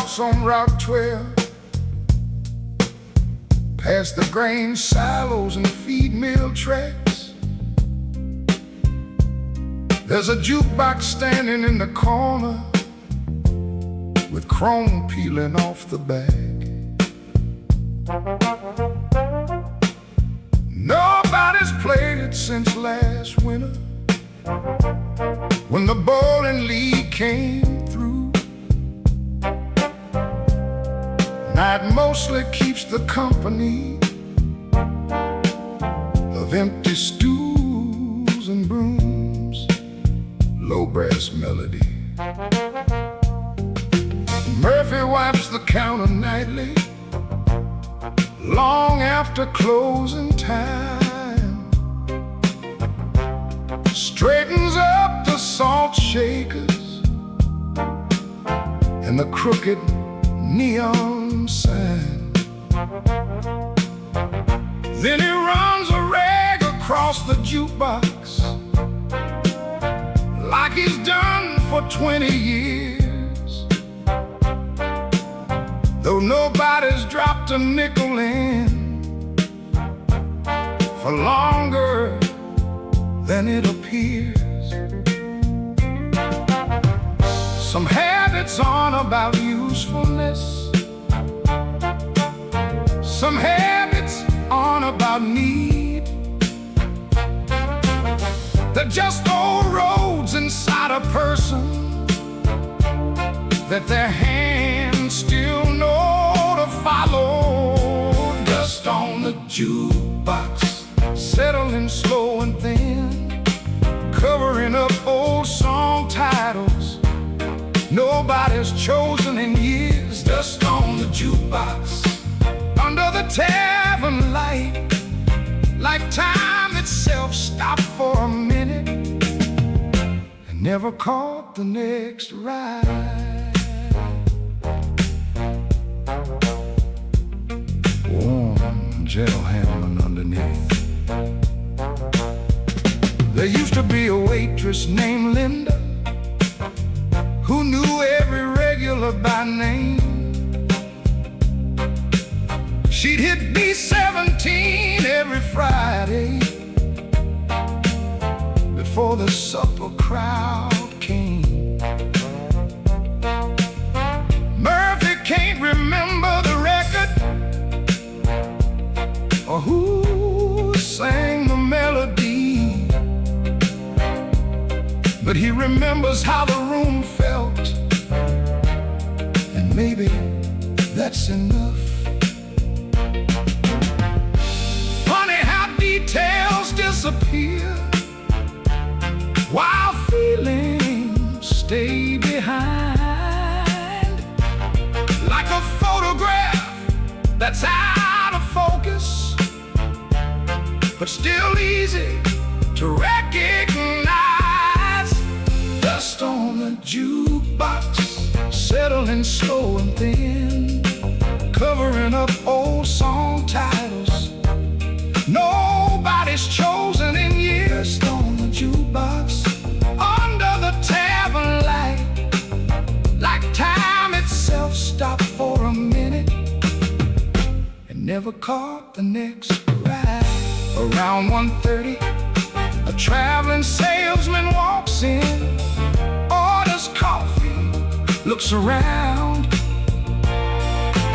walks on Route 12, past the grain silos and feed mill tracks. There's a jukebox standing in the corner with chrome peeling off the back. Nobody's played it since last winter, when the bowling league came through. Night mostly keeps the company of empty stools and brooms, low brass melody. Murphy wipes the counter nightly, long after closing time, straightens up the salt shakers and the crooked neon sign. Then he runs a rag across the jukebox like he's done for 20 years, though nobody's dropped a nickel in for longer than it appears. Some habits on about usefulness, some habits on about need. They're just old roads inside a person that their hands still know to follow. Dust on the jukebox, settling slow and thin, covering up old song titles nobody's chosen in years. Dust on the jukebox, under the tavern light, like time itself stopped for a minute and never caught the next ride. Warm, gentle handling underneath. There used to be a waitress named Linda who knew every regular by name. She'd hit B17 every Friday before the supper crowd came. Murphy can't remember the record or who sang the melody, but he remembers how the room felt, and maybe that's enough. Funny how details disappear while feelings stay behind, like a photograph that's out of focus but still easy to recognize. Dust on the jukebox, settling slow and thin, covering up old song titles nobody's chosen in years. Dust on the jukebox, under the tavern light, like time itself stopped for a minute and never caught the next ride. Around 1:30, a traveling salesman walks in, orders coffee, looks around,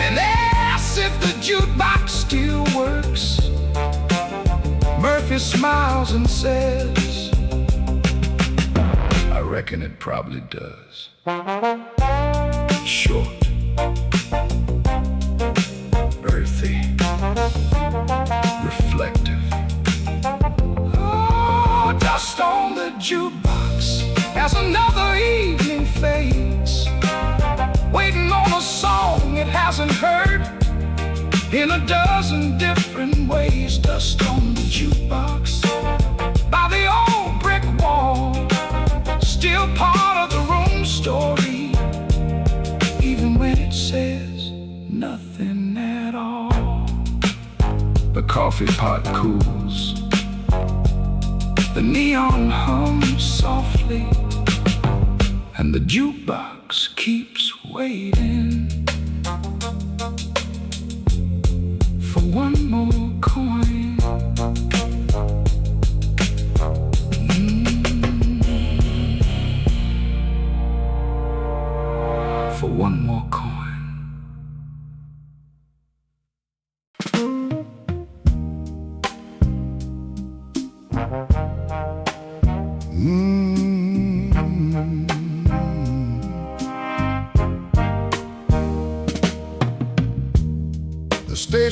and asks if the jukebox still works. Murphy smiles and says, I reckon it probably does. Short, earthy, reflective. Oh, dust on the jukebox as another evening fades, waiting on a song it hasn't heard in a dozen different ways. Dust on the jukebox by the old brick wall, still part of the room story, even when it says nothing at all. The coffee pot cools, the neon hums softly, and the jukebox keeps waiting.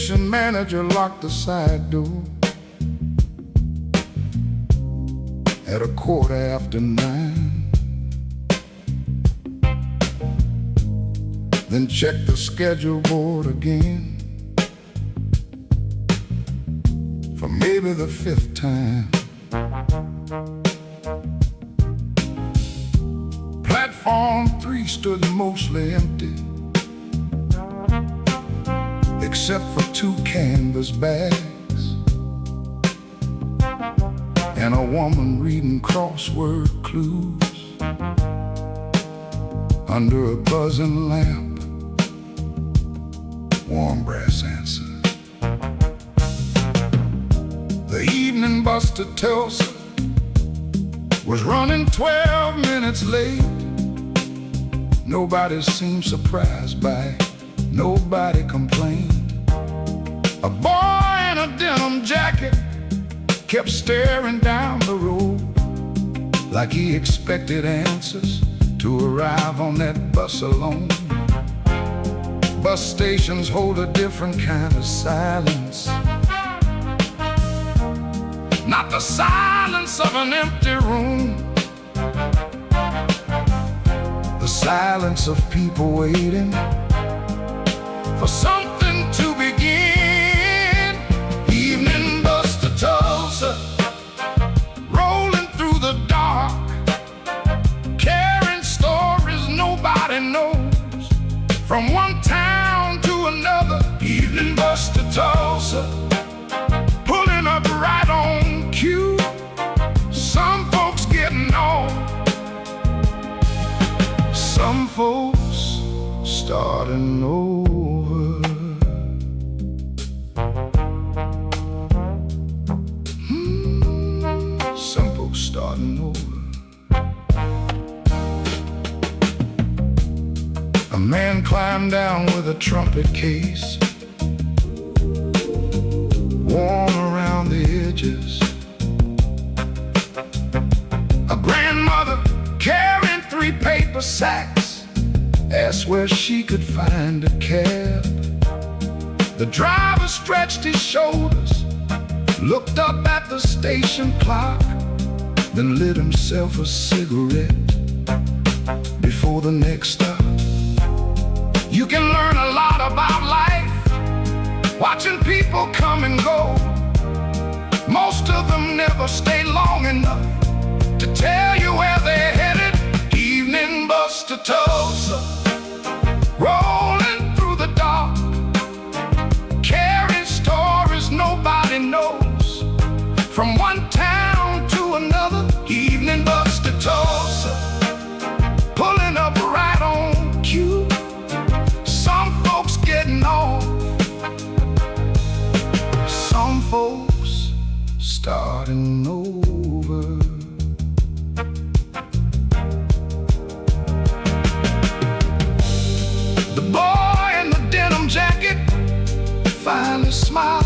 station manager locked the side door at 9:15. Then checked the schedule board again for maybe the 5th time. Platform 3 stood mostly empty, except for 2 canvas bags and a woman reading crossword clues under a buzzing lamp. Warm brass answer. The evening bus to Tulsa was running 12 minutes late. Nobody seemed surprised by it. Nobody complained. A boy in a denim jacket kept staring down the road like he expected answers to arrive on that bus alone. Bus stations hold a different kind of silence, not the silence of an empty room, the silence of people waiting for something to begin. Evening bus to Tulsa, rolling through the dark, carrying stories nobody knows, from one town to another. Evening bus to Tulsa, pulling up right on cue. Some folks getting off, some folks starting over. Some folks starting over. A man climbed down with a trumpet case, warm around the edges. A grandmother carrying 3 paper sacks asked where she could find a cab. The driver stretched his shoulders, looked up at the station clock, then lit himself a cigarette before the next stop. You can learn a lot about life watching people come and go. Most of them never stay long enough to tell you where they're headed. Evening bus to Tulsa, rolling through the dark, carrying stories nobody knows, from one town to another. Evening bus to Tulsa, pulling up right on cue. Some folks getting off, some folks starting over. The boy in the denim jacket finally smiled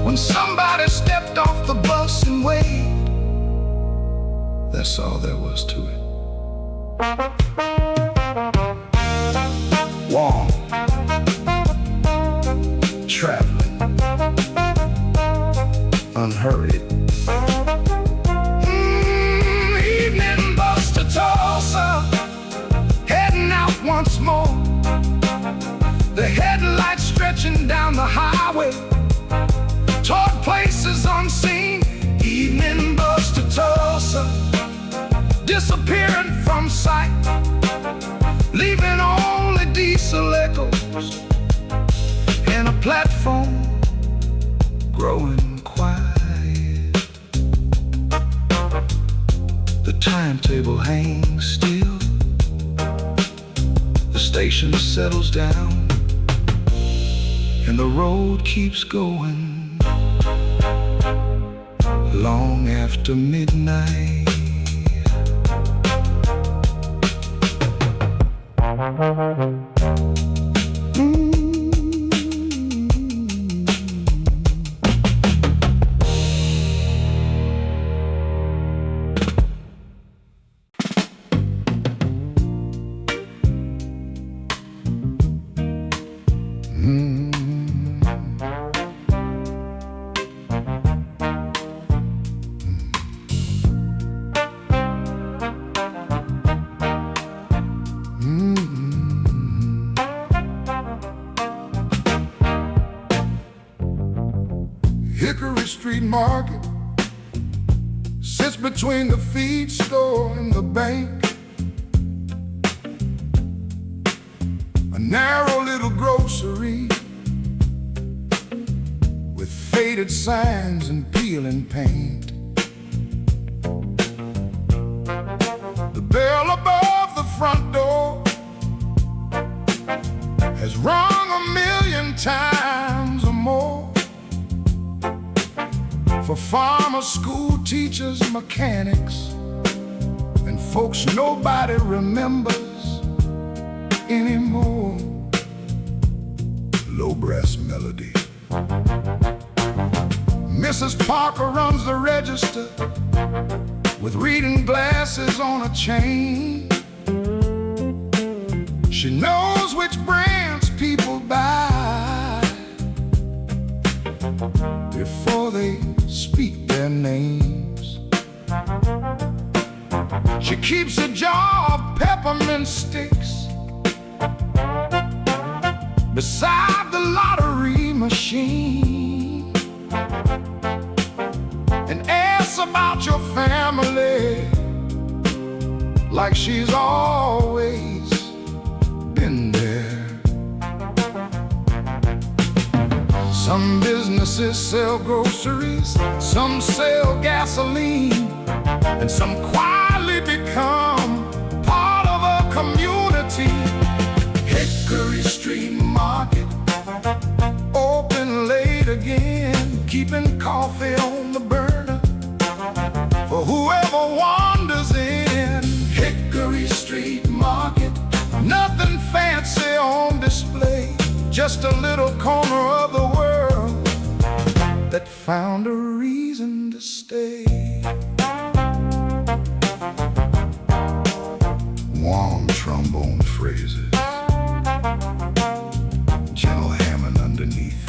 when somebody stepped off the bus and waved. That's all there was to it. Warm, traveling, unhurried. Evening bus to Tulsa, heading out once more. The headlights stretching down the highway toward places unseen. Evening bus to Tulsa, disappearing from sight, leaving only diesel echoes and a platform growing quiet. The timetable hangs still, the station settles down, and the road keeps going long after midnight. Hickory Street Market sits between the feed store and the bank. A narrow little grocery with faded signs and peeling paint. The bell above the front door has rung 1,000,000 times or more. For farmers, school teachers, mechanics, and folks nobody remembers anymore. Low brass melody. Mrs. Parker runs the register with reading glasses on a chain. She knows which brands people buy before they speak their names. She keeps a jar of peppermint sticks beside the lottery machine, and asks about your family like she's always been there. Some businesses sell groceries, some sell gasoline, and some quietly become part of a community. Hickory Street Market, open late again, keeping coffee on the burner for whoever wanders in. Hickory Street Market, nothing fancy on display, just a little corner of the world that found a reason to stay. Warm trombone phrases, gentle hammering underneath.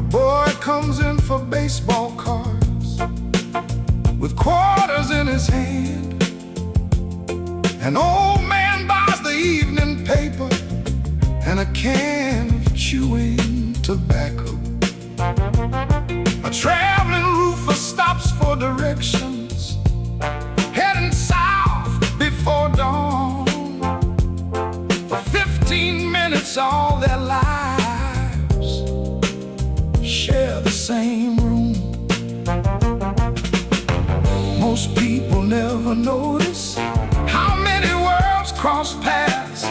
A boy comes in for baseball cards with quarters in his hand. An old man buys the evening paper and a can of chewing tobacco. A traveling roofer stops for directions, heading south before dawn. For 15 minutes all their lives share the same room. Most people never notice how many worlds cross paths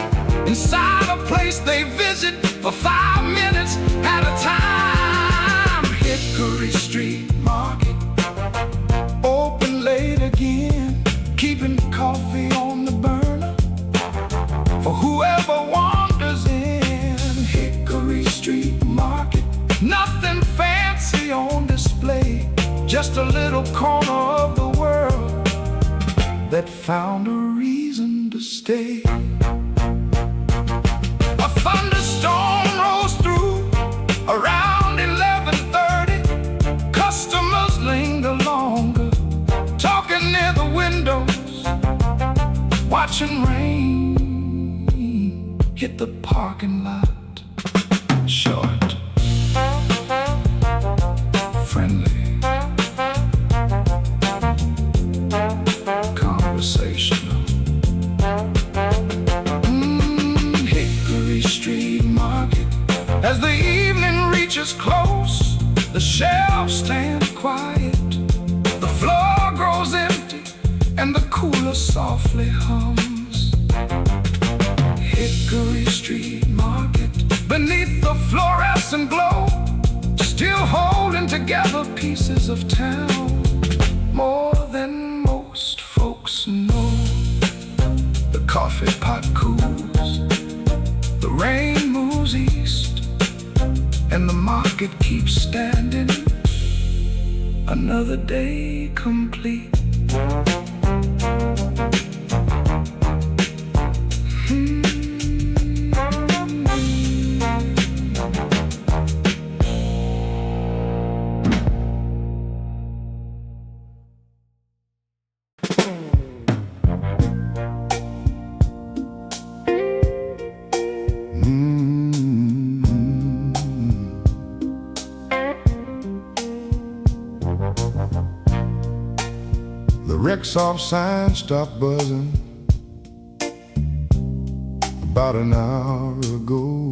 inside a place they visit for 5 minutes at a time. Hickory Street Market, open late again, keeping coffee on the burner for whoever wanders in. Hickory Street Market, nothing fancy on display, just a little corner of the world that found a reason to stay. A thunderstorm rolls through around 11:30. Customers linger longer, talking near the windows, watching rain hit the parking lot. Short, friendly, conversational. Hickory Street Market. As the evening reaches close, the shelves stand quiet. The floor grows empty and the cooler softly hums. Hickory Street Market, beneath the fluorescent glow, still holding together pieces of town more than most folks know. The coffee pot cools, the rain moves east, and the market keeps standing, another day complete. The Rexall sign stopped buzzing about an hour ago.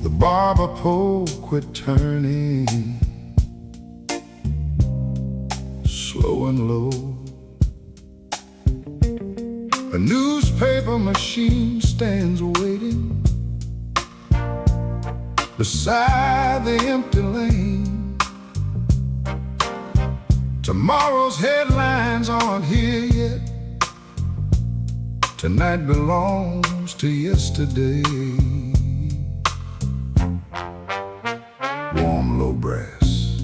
The barber pole quit turning, slow and low. A newspaper machine stands waiting beside the empty lane. Tomorrow's headlines aren't here yet. Tonight belongs to yesterday. Warm low brass.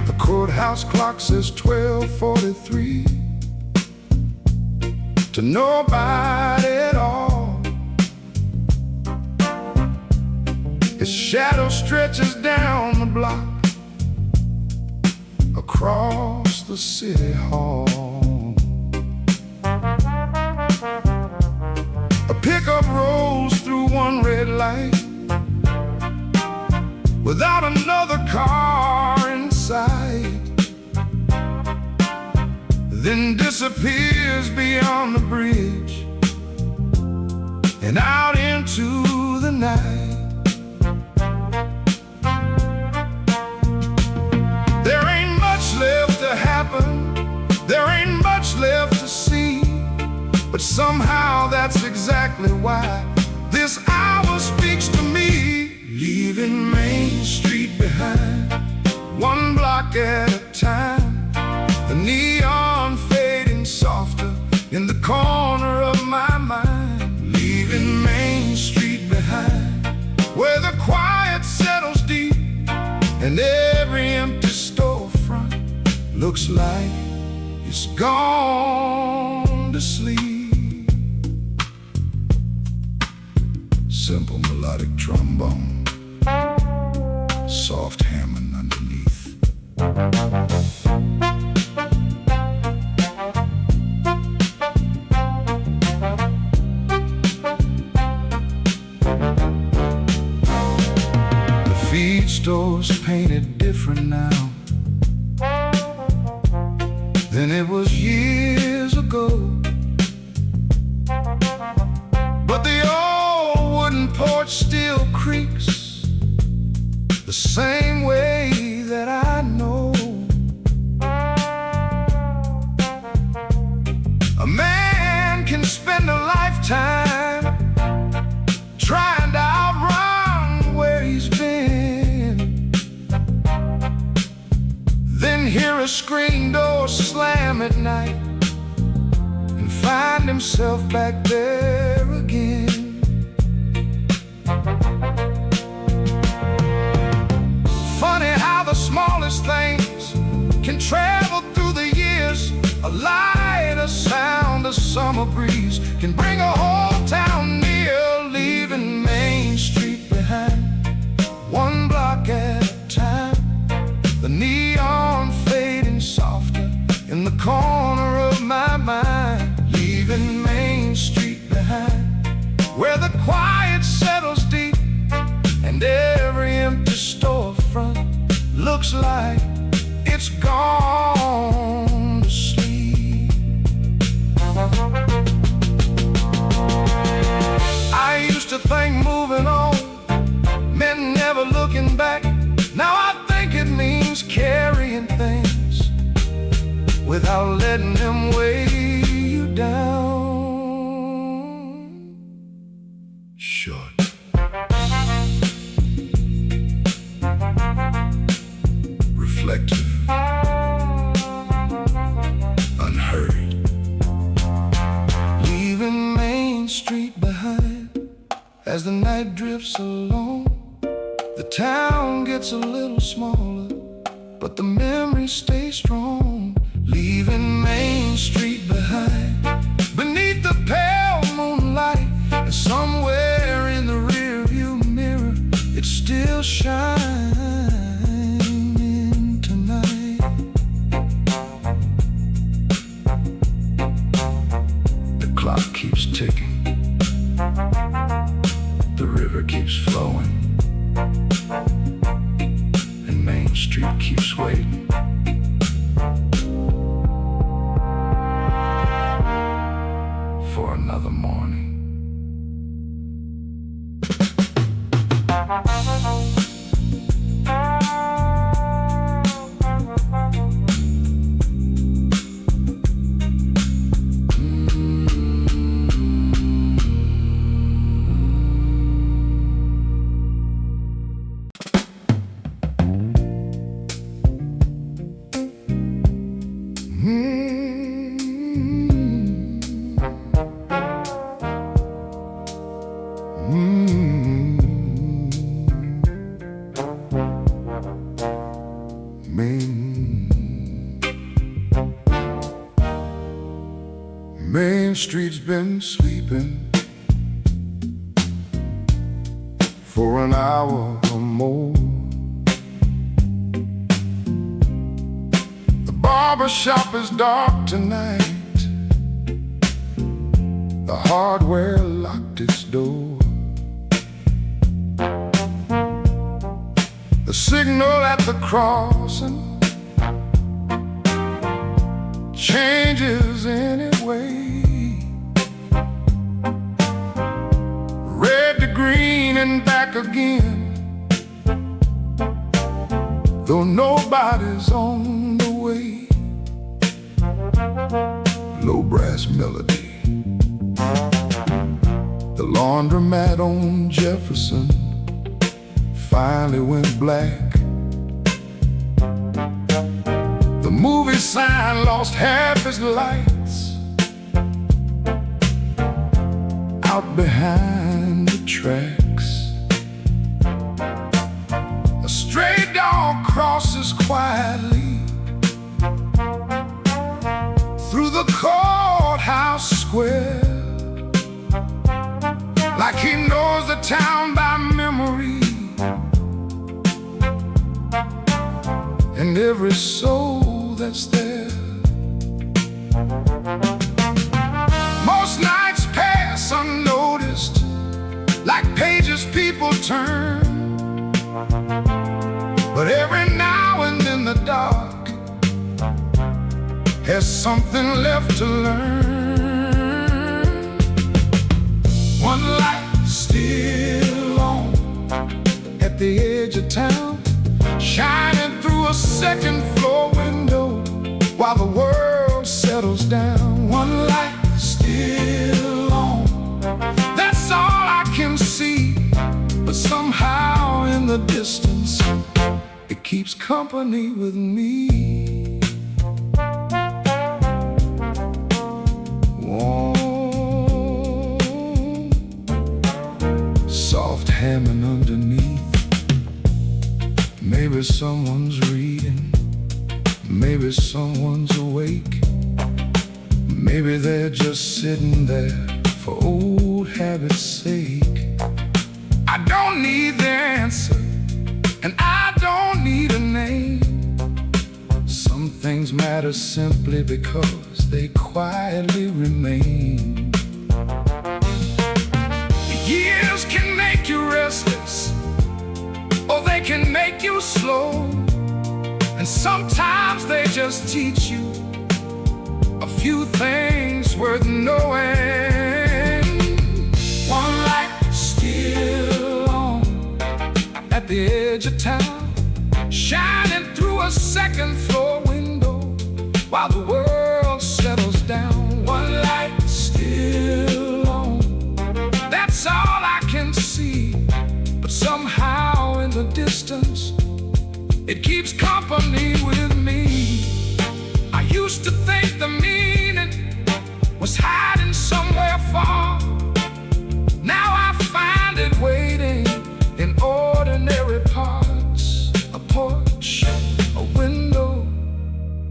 The courthouse clock says 12:43. To nobody at all. His shadow stretches down the block, across the city hall. A pickup rolls through one red light without another car in sight, then disappears beyond the bridge and out into the night. There ain't much left to happen, there ain't much left to see, but somehow that's exactly why this hour speaks to me. Leaving Main Street behind, one block at a time. The neon fading softer in the corner of my mind. Leaving Main Street behind, where the quiet settles deep, and every empty storefront looks like it's gone to sleep. Simple melodic trombone, soft hammering underneath. Feed store's painted different now than it was years ago, but the old wooden porch still creaks the same way that I know. A man can spend a lifetime trying to outrun where he's been, then hear a screen door slam at night and find himself back there again. Funny how the smallest things can travel through the years. A light, a sound, a summer breeze can bring a whole town near. Leaving Main Street behind, one block at a time. The neon fading softer in the corner of my mind. Leaving Main Street behind, where the quiet settles deep, and every empty storefront looks like it's gone to sleep. I used to think moving on meant never looking back. Now I think it means carrying things without letting them weigh you down. Short, reflective, unhurried. Leaving Main Street behind, as the night drifts along, the town gets a little smaller, but the memories stay strong. Leaving Main Street behind, beneath the pale moonlight, and somewhere in the rearview mirror, it's still shining tonight. The clock keeps ticking, the river keeps flowing. Main Street's been sleeping for an hour or more. The barber shop is dark tonight. The hardware locked its door. The signal at the crossing changes anyway. Red to green and back again, though nobody's on the way. Low brass melody. The laundromat on Jefferson finally went black. The movie sign lost half its lights out behind the tracks. A stray dog crosses quietly through the courthouse square, like he knows the town by memory, and every soul that's there. Most nights pass unnoticed, like pages people turn, but every now and then the dark has something left to learn. One light still on at the edge of town, shining through a second floor window while the world settles down. One light still on, that's all I can see, but somehow in the distance it keeps company with me. Warm, soft hammering underneath. Maybe someone's reading, maybe someone's awake, maybe they're just sitting there for old habit's sake. I don't need the answer, and I don't need a name. Some things matter simply because they quietly remain. Years can make you restless, or they can make you slow, and sometimes they just teach you a few things worth knowing. One light still on at the edge of town, shining through a second floor window while the world settles down. One light still on, that's all I can see, but somehow in the distance it keeps company with me. I used to think the meaning was hiding somewhere far. Now I find it waiting in ordinary parts. A porch, a window,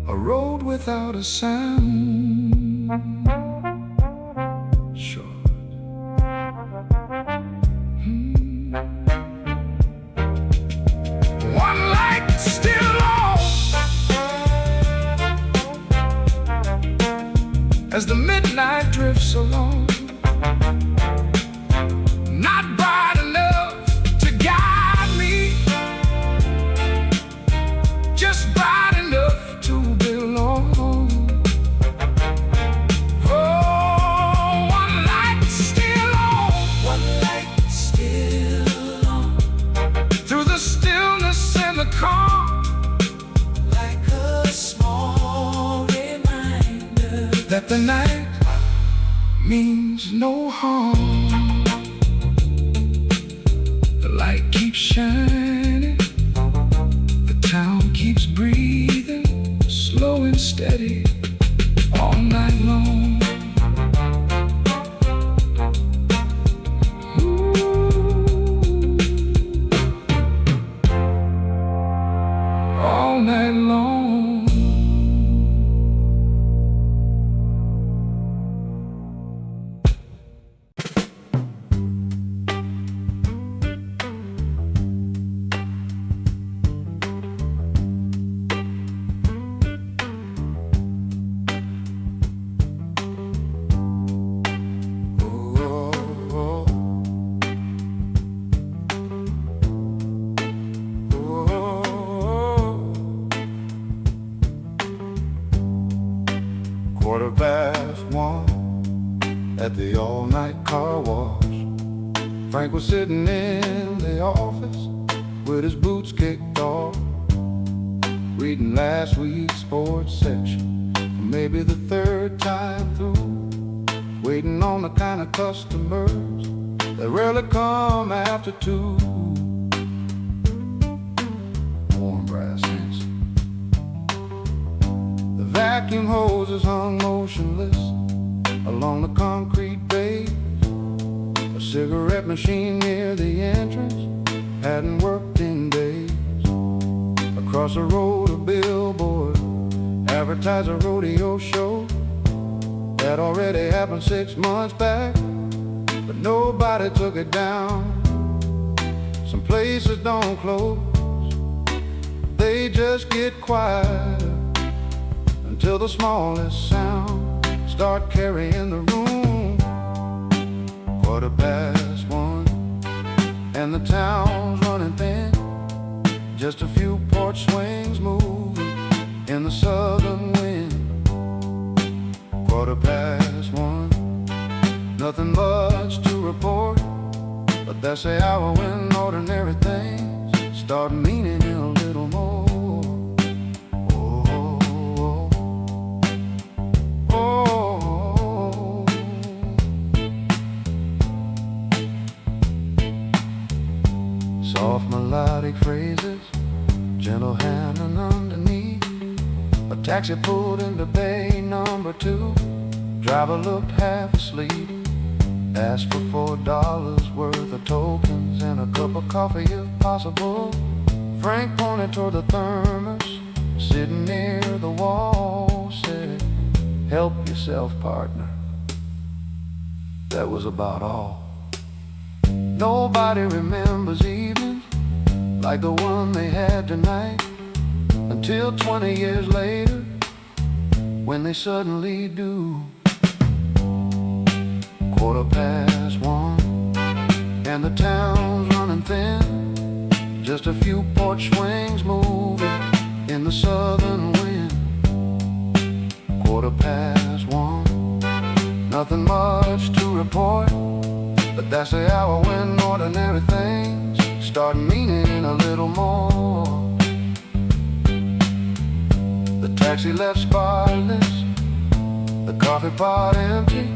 a road without a sound. Short. One light still on as the midnight drifts along. Not bright enough to guide me, just bright enough to belong. means no harm. The light keeps shining, the town keeps breathing, slow and steady, all night long. All night long. Quarter past one at the all-night car wash. Frank was sitting in the office with his boots kicked off, reading last week's sports section for maybe the third time through, waiting on the kind of customers that rarely come after two. Warm brass hands. The vacuum hoses hung motionless along the concrete base. A cigarette machine near the entrance hadn't worked in days. Across the road a billboard advertised a rodeo show that already happened 6 months back, but nobody took it down. Some places don't close, they just get quieter until the smallest sound start carrying the room. Quarter past one and the town's running thin, just a few porch swings moving in the southern wind. Quarter past one, nothing much to report, but that's the hour when ordinary things start meaning a little more. Soft melodic phrases, gentle hand and underneath. A taxi pulled into bay number 2. Driver looked half asleep. Asked for $4 worth of tokens and a cup of coffee if possible. Frank pointed toward the thermos sitting near the wall, said, "Help yourself, partner." That was about all. Nobody remembers evenings like the one they had tonight, until 20 years later, when they suddenly do. Quarter past one, and the town's running thin, just a few porch swings moving in the southern wind. Quarter past one, nothing much to report, but that's the hour when ordinary things start meaning a little more. The taxi left spotless, the coffee pot empty,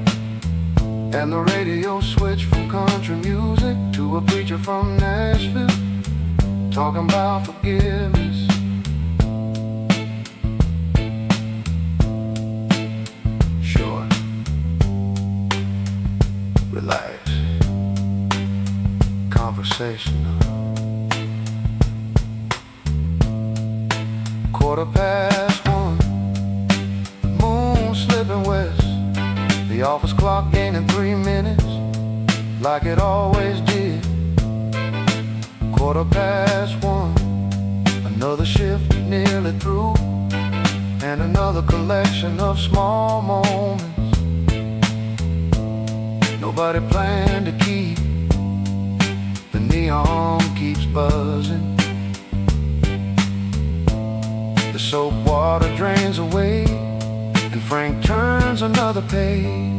and the radio switched from country music to a preacher from Nashville talking about forgiveness. Sure, relax, conversational. Quarter past one, the moon slipping west, the office clock gaining 3 minutes, like it always did. Quarter past one, another shift nearly through, and another collection of small moments nobody planned to keep. The neon keeps buzzing, the soap water drains away, and Frank turns another page.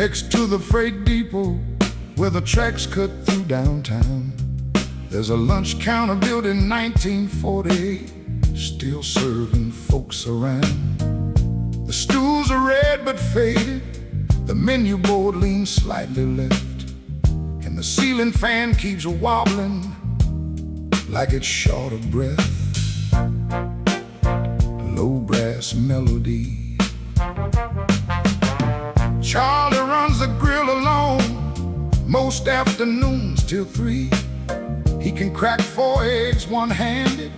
Next to the freight depot where the tracks cut through downtown, there's a lunch counter built in 1948, still serving folks around. The stools are red but faded, the menu board leans slightly left, and the ceiling fan keeps wobbling like it's short of breath. Low brass melody. Charlie runs the grill alone most afternoons till 3. He can crack 4 eggs one-handed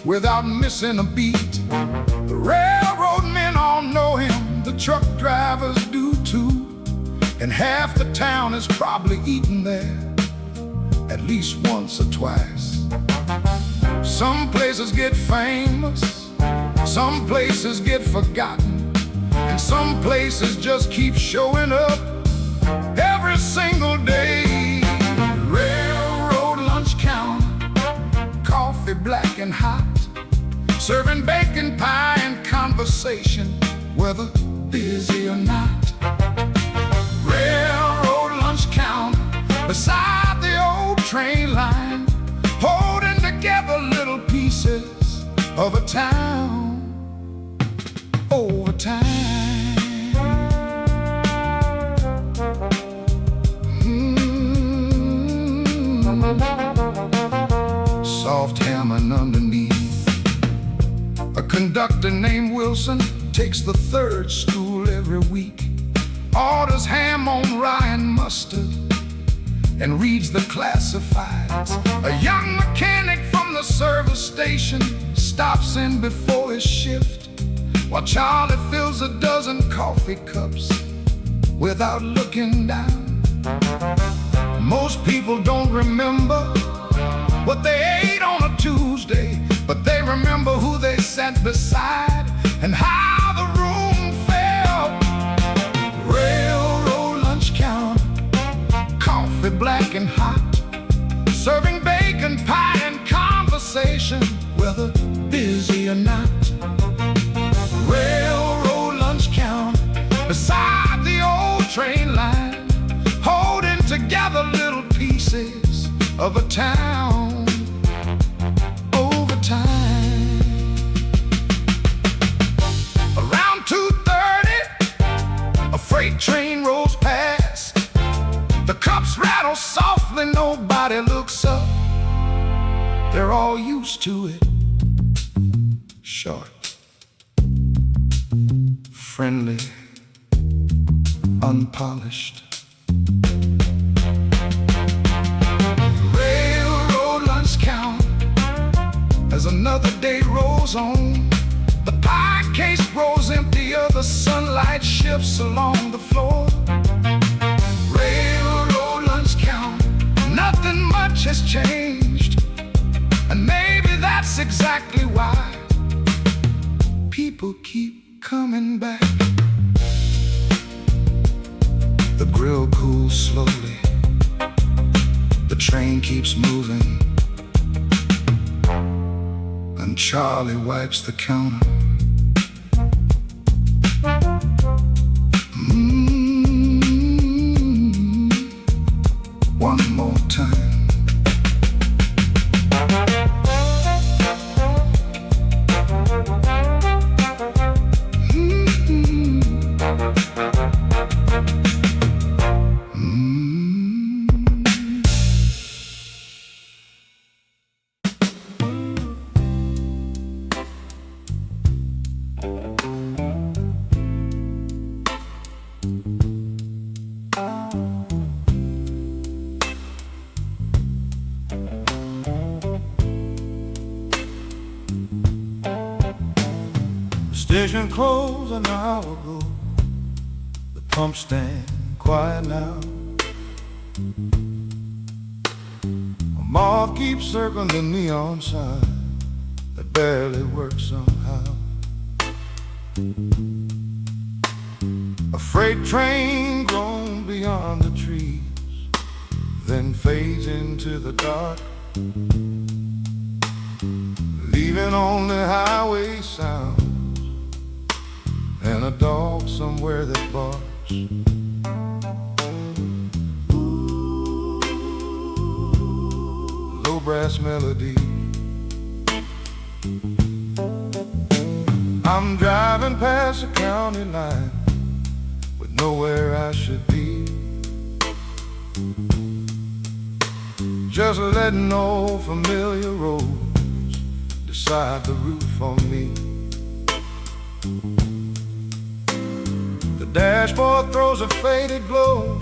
without missing a beat. The railroad men all know him, the truck drivers do too, and half the town is probably eaten there at least once or twice. Some places get famous, some places get forgotten, and some places just keep showing up every single day. Railroad lunch counter, coffee black and hot, serving bacon pie and conversation, whether busy or not. Railroad lunch counter, beside the old train line, holding together little pieces of a town over time. Soft hammering underneath. A conductor named Wilson takes the 3rd stool every week, orders ham on rye and mustard, and reads the classifieds. A young mechanic from the service station stops in before his shift, while Charlie fills a dozen coffee cups without looking down. Most people don't remember what they ate on a Tuesday, but they remember who they sat beside and how the room felt. Railroad lunch counter, coffee black and hot, serving bacon pie and conversation, whether busy or not. Railroad lunch counter, beside the old train line, holding together little pieces of a town over time. Around 2:30, a freight train rolls past. The cups rattle softly, nobody looks up. They're all used to it. Short, friendly, unpolished. Railroad lunch counter, as another day rolls on, the pie case grows emptier, the sunlight shifts along the floor. Railroad lunch counter, nothing much has changed, and maybe that's exactly why people keep coming back. The grill cools slowly, the train keeps moving, and Charlie wipes the counter. One more time. Station closed an hour ago. The pump stand quiet now. A moth keeps circling the neon sign that barely works somehow. A freight train grown beyond the trees, then fades into the dark, leaving only highway sounds and a dog somewhere that barks. Low brass melody. I'm driving past the county line with nowhere I should be, just letting old familiar roads decide the route for me. The dashboard throws a faded glow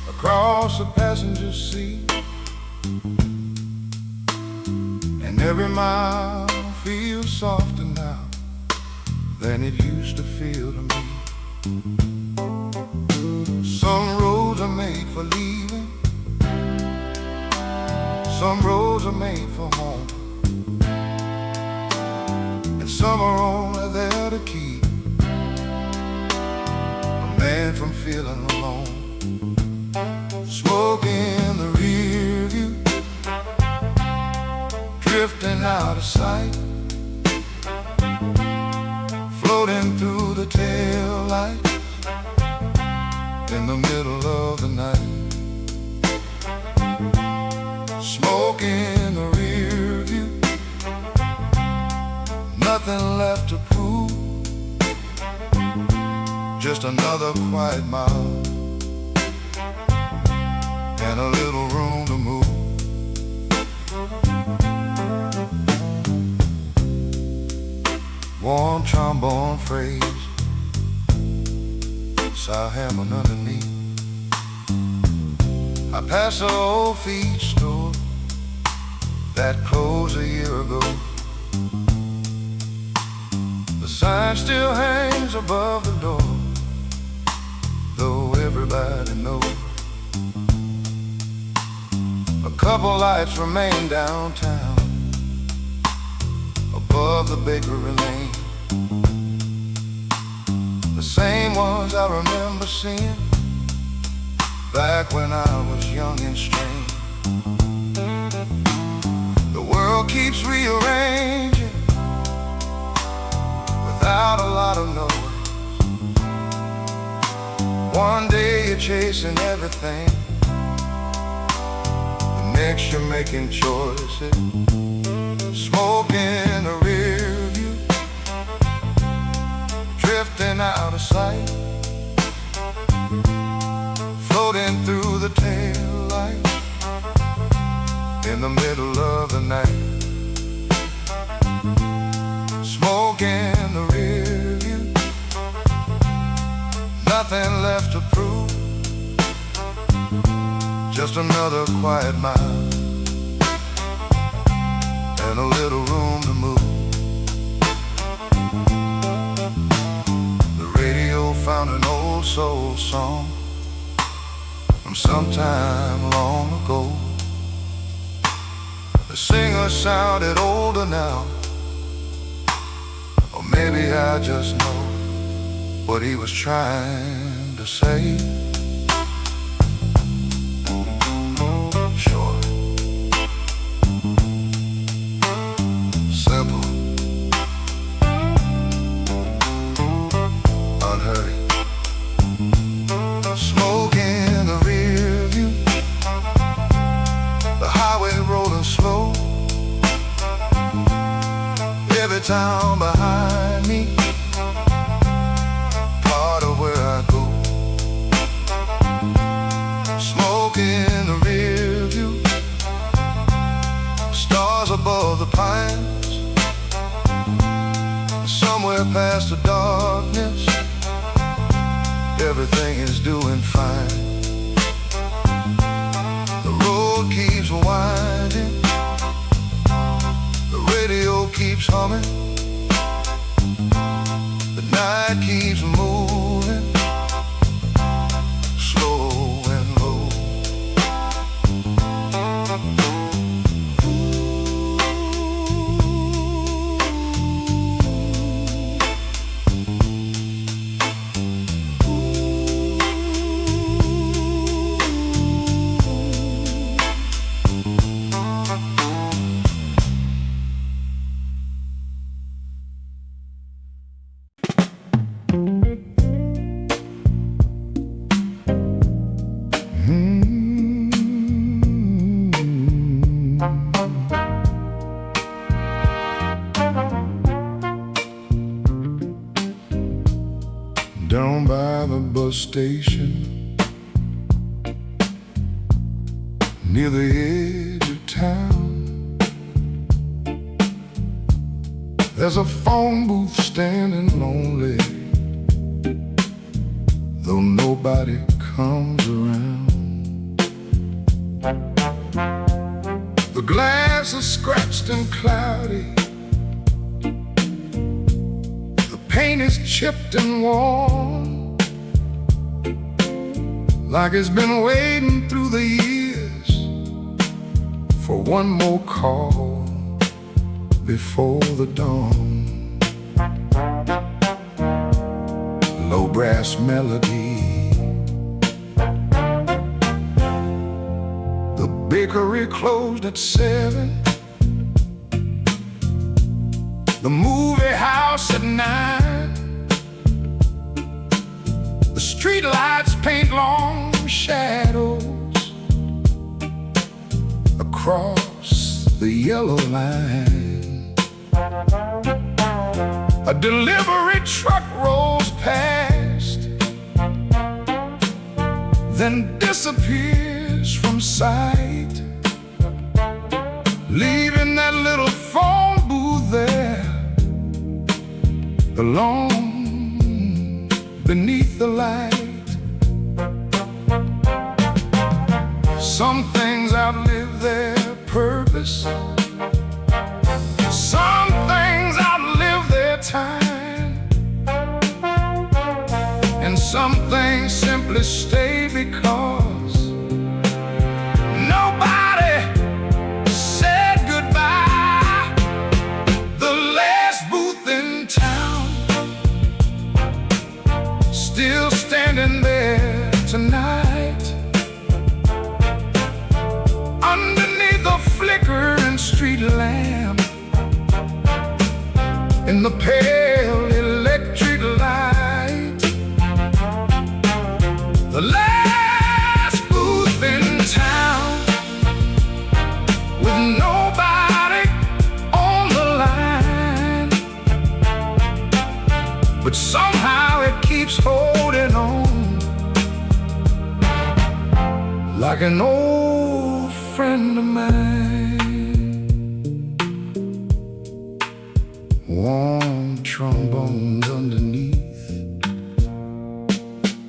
across the passenger seat, and every mile feels softer now than it used to feel to me. Some roads are made for leaving, some roads are made for home, and some are only there to keep a man from feeling alone. Smoke in the rear view, drifting out of sight, floating through the tail lights in the middle of the night. Smoke in the rear view, nothing left to prove, just another quiet mile and a little room to move. Warm trombone phrase, sow hammering underneath. I pass the old feed store that closed a year ago. The sign still hangs above the door, though everybody knows. A couple lights remain downtown, above the bakery lane, the same ones I remember seeing back when I was young and strange. The world keeps rearranging without a lot of noise. One day you're chasing everything, the next you're making choices. Smoke in the rear view, drifting out of sight, floating through the tail lights in the middle of the night. Smoke in the rear view, nothing left to prove, just another quiet mile and a little room to move. The radio found an old soul song from sometime long ago. The singer sounded older now, or maybe I just know what he was trying to say. Sure. Simple, unhurried. Smoke in the rear view, the highway rolling slow, every town behind me, part of where I go. Smoke in the rear view, stars above the pines, somewhere past the darkness, everything is doing fine. The road keeps winding, the radio keeps humming, the night keeps moving, slow and low. down by the bus station, near the edge of town. There's a phone booth standing lonely, though nobody comes around. The glass is scratched and cloudy, the paint is chipped and worn, like it's been waiting through the years for one more call before the dawn. Low brass melody, the bakery closed at 7, the movie house at 9, the street lights paint long shadows across the yellow line. A delivery truck rolls past, then disappears from sight, leaving that little phone booth there, alone beneath the light. Some things outlive their purpose, some things outlive their time, and some things simply stay because nobody said goodbye. The last booth in town, still standing there tonight, underneath the flickering street lamp, in the pale electric light. The last booth in town, with nobody on the line, but somehow it keeps holding on, like an old friend of mine. Warm trombones underneath.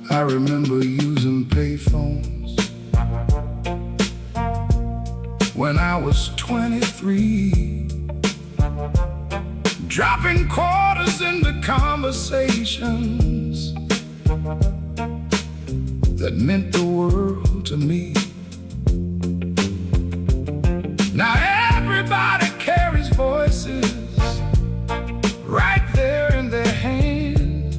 I remember using payphones when I was 23, dropping quarters into conversations that meant the world to me. Now everybody carries voices right there in their hands,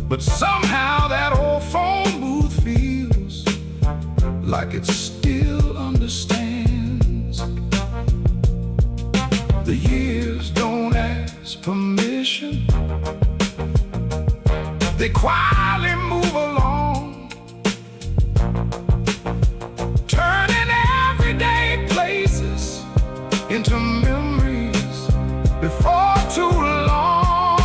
but somehow that old phone booth feels like it still understands. The years don't ask permission, they quietly move along, turning everyday places into memories before too long.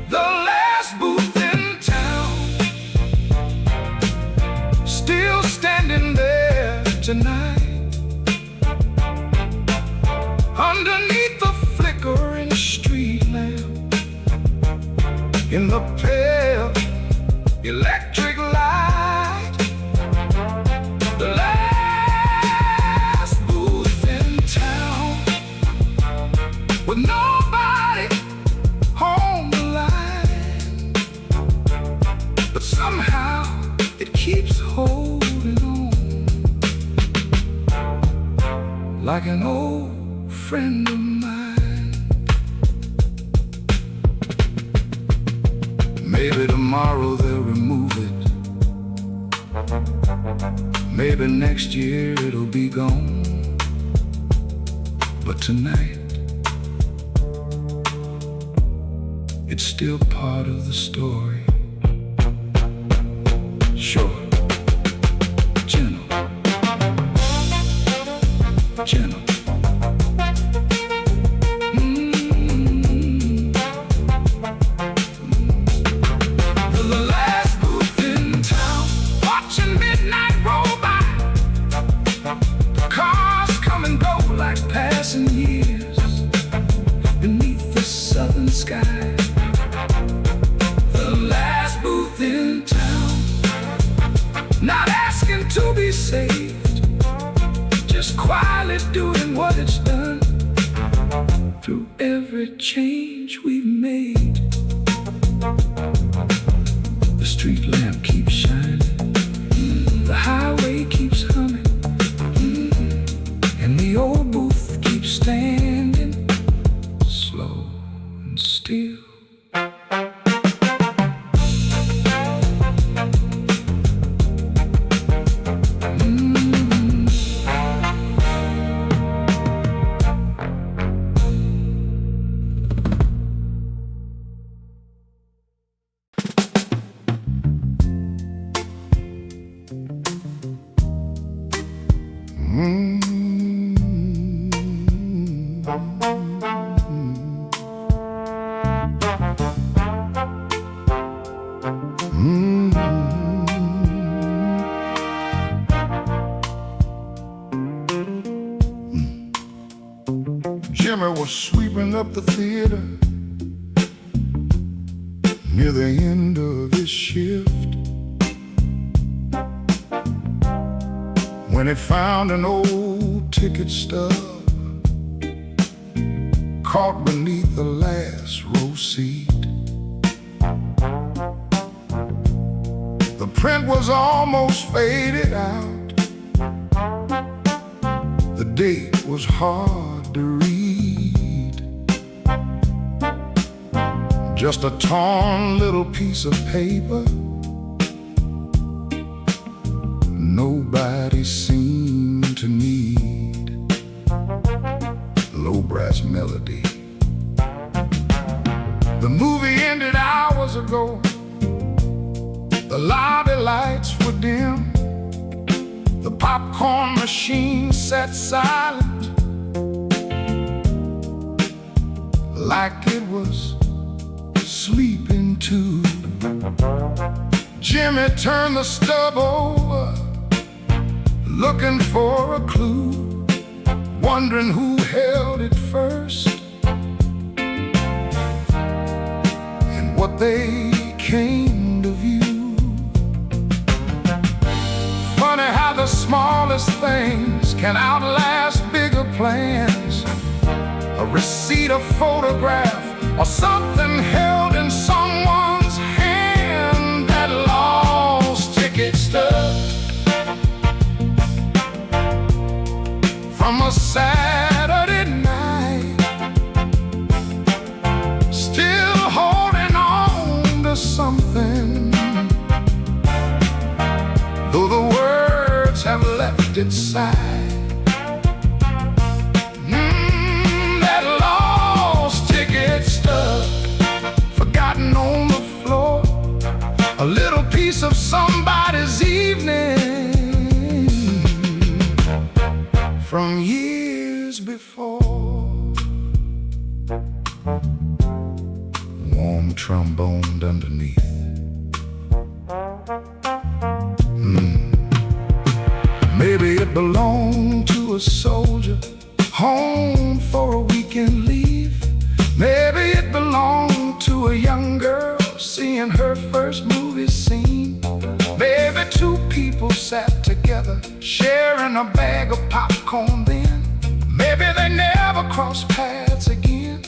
The last booth in town, still standing there tonight, underneath the flickering street lamp, in the pale electric light. The last booth in town, with nobody on the line, but somehow it keeps holding on, like an old friend of mine. Maybe tomorrow they'll remove it, maybe next year it'll be gone, but tonight it's still part of the story. Sure, gentle, gentle. passing years beneath the southern sky. The last booth in town, not asking to be saved, just quietly doing what it's done through every change we've made. The street lamp keeps shining, the highway keeps humming, and the old booth keeps standing slow and still. Jimmy was sweeping up the theater near the end of his shift when he found an old ticket stub caught beneath the last row seat. The print was almost faded out. The date was hard to read. Just a torn little piece of paper nobody seemed to need. Low brass melody. The movie ended hours ago. The lobby lights were dim. The popcorn machine sat silent, like it was sleeping too. Jimmy turned the stub over, looking for a clue, wondering who held it first and what they came to view. Funny how the smallest things can outlast bigger plans. A receipt, a photograph, or something held in someone's hand. That lost ticket stub from a Saturday night, still holding on to something, though the words have left its side. Forgotten on the floor, a little piece of somebody's evening from years before. Warm trombone underneath. Maybe it belonged to a soldier home for a weekend leave. Maybe it belonged to a young girl seeing her first movie scene. Maybe two people sat together sharing a bag of popcorn then. Maybe they never crossed paths again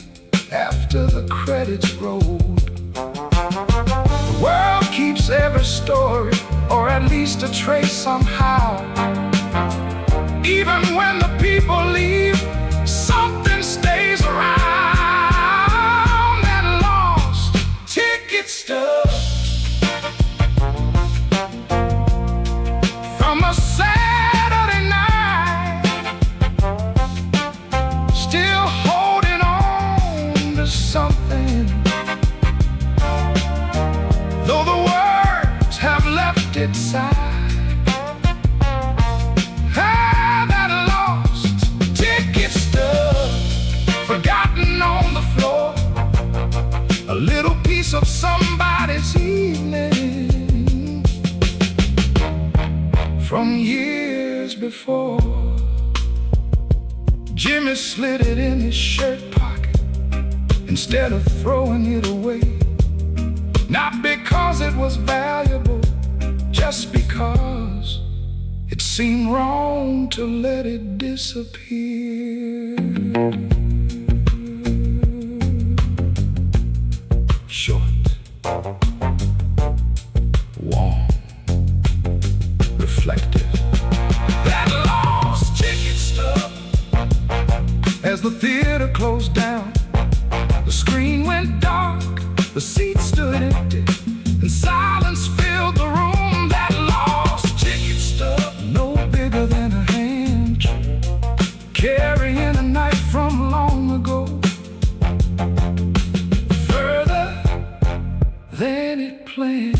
after the credits rolled. The world keeps every story, or at least a trace somehow. Even when the people leave, something stays around. Stub from a Saturday night, still holding on to something, though the words have left its side. That lost ticket stub, forgotten on the floor, a little piece of somebody's evening from years before. Jimmy slid it in his shirt pocket instead of throwing it away. Not because it was valuable, just because it seemed wrong to let it disappear. Short, warm, reflective. That lost ticket stub. As the theater closed down, the screen went dark, the seats stood empty, and silence filled the room. That lost ticket stub, no bigger than a hand, carrying a knife from long ago, further than it planned.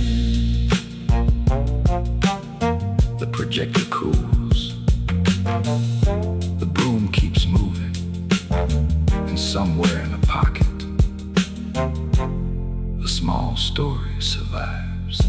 The projector cools, the broom keeps moving, and somewhere in a pocket, a small story survives.